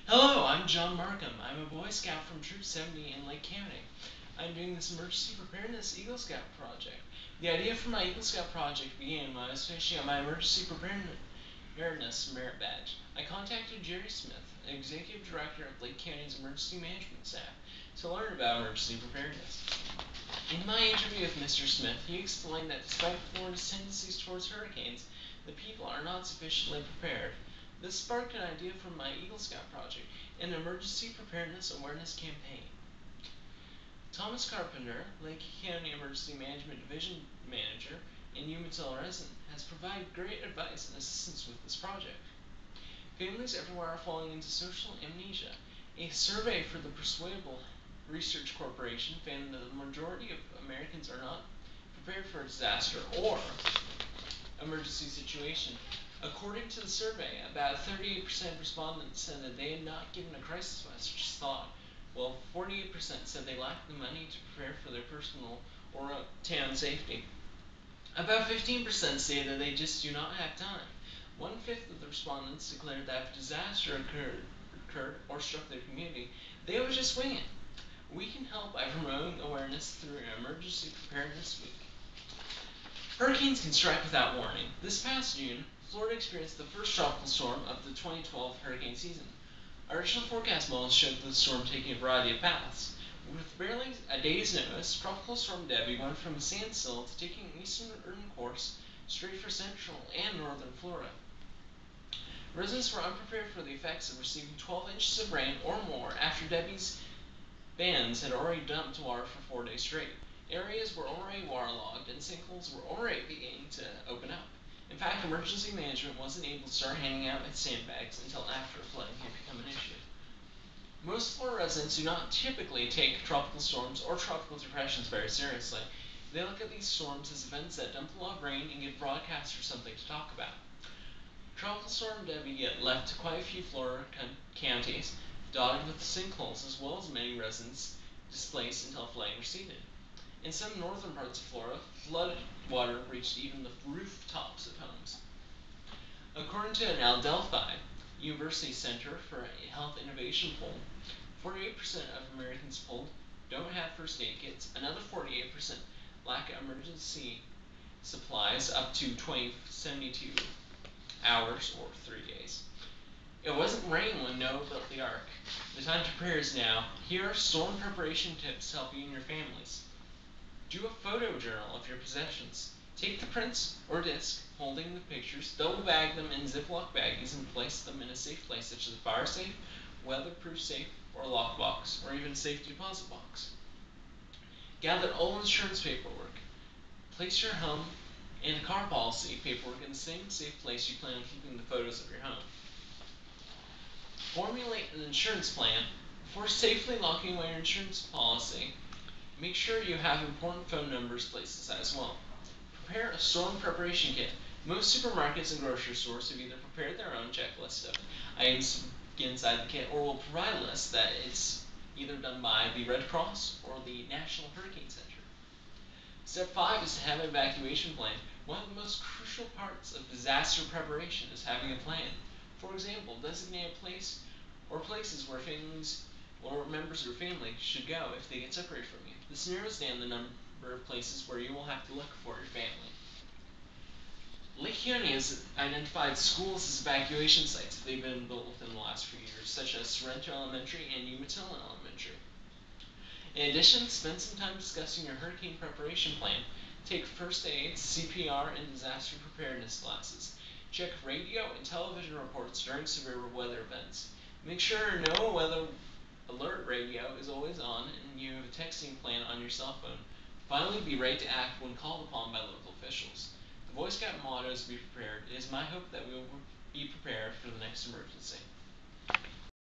Hello, I'm John Markham. I'm a Boy Scout from Troop 70 in Lake County. I'm doing this Emergency Preparedness Eagle Scout project. The idea for my Eagle Scout project began when I was finishing up my Emergency Preparedness Merit Badge. I contacted Jerry Smith, Executive Director of Lake County's Emergency Management staff, to learn about emergency preparedness. In my interview with Mr. Smith, he explained that despite Florida's tendencies towards hurricanes, the people are not sufficiently prepared. This sparked an idea from my Eagle Scout project, an emergency preparedness awareness campaign. Thomas Carpenter, Lake County Emergency Management Division Manager and Umatilla resident, has provided great advice and assistance with this project. Families everywhere are falling into social amnesia. A survey for the Persuadable Research Corporation found that the majority of Americans are not prepared for a disaster or emergency situation. According to the survey, about 38% of respondents said that they had not given a crisis message thought, while 48% said they lacked the money to prepare for their personal or town safety. About 15% say that they just do not have time. One-fifth of the respondents declared that if disaster occurred or struck their community, they would just wing it. We can help by promoting awareness through an emergency preparedness week. Hurricanes can strike without warning. This past June, Florida experienced the first tropical storm of the 2012 hurricane season. Our original forecast models showed the storm taking a variety of paths. With barely a day's notice, Tropical Storm Debbie went from a standstill to taking an eastern course straight for central and northern Florida. Residents were unprepared for the effects of receiving 12 inches of rain or more after Debbie's bands had already dumped water for 4 days straight. Areas were already waterlogged and sinkholes were already beginning to open up. In fact, emergency management wasn't able to start handing out its sandbags until after flooding had become an issue. Most Florida residents do not typically take tropical storms or tropical depressions very seriously. They look at these storms as events that dump a lot of rain and give broadcasters something to talk about. Tropical Storm Debbie left quite a few Florida counties dotted with sinkholes, as well as many residents displaced until flooding receded. In some northern parts of Florida, flood water reached even the rooftops of homes. According to an Adelphi University Center for Health Innovation poll, 48% of Americans polled don't have first aid kits. Another 48% lack emergency supplies up to 72 hours or 3 days. It wasn't raining when Noah built the ark. The time to prepare is now. Here are storm preparation tips to help you and your families. Do a photo journal of your possessions. Take the prints or disc holding the pictures, double bag them in Ziploc baggies and place them in a safe place such as a fire safe, weatherproof safe, or lockbox, or even a safe deposit box. Gather all insurance paperwork. Place your home and car policy paperwork in the same safe place you plan on keeping the photos of your home. Formulate an insurance plan. Before safely locking away your insurance policy, make sure you have important phone numbers placed as well. Prepare a storm preparation kit. Most supermarkets and grocery stores have either prepared their own checklist of items to get inside the kit or will provide a list that is either done by the Red Cross or the National Hurricane Center. Step 5 is to have an evacuation plan. One of the most crucial parts of disaster preparation is having a plan. For example, designate a place or places where families or members of your family should go if they get separated from you. This narrows down the number of places where you will have to look for your family. Lake County has identified schools as evacuation sites that they've been built within the last few years, such as Sorrento Elementary and Umatilla Elementary. In addition, spend some time discussing your hurricane preparation plan. Take first aid, CPR, and disaster preparedness classes. Check radio and television reports during severe weather events. Make sure no weather alert radio is always on and you have a texting plan on your cell phone. Finally, be ready to act when called upon by local officials. The Boy Scout motto is be prepared. It is my hope that we will be prepared for the next emergency.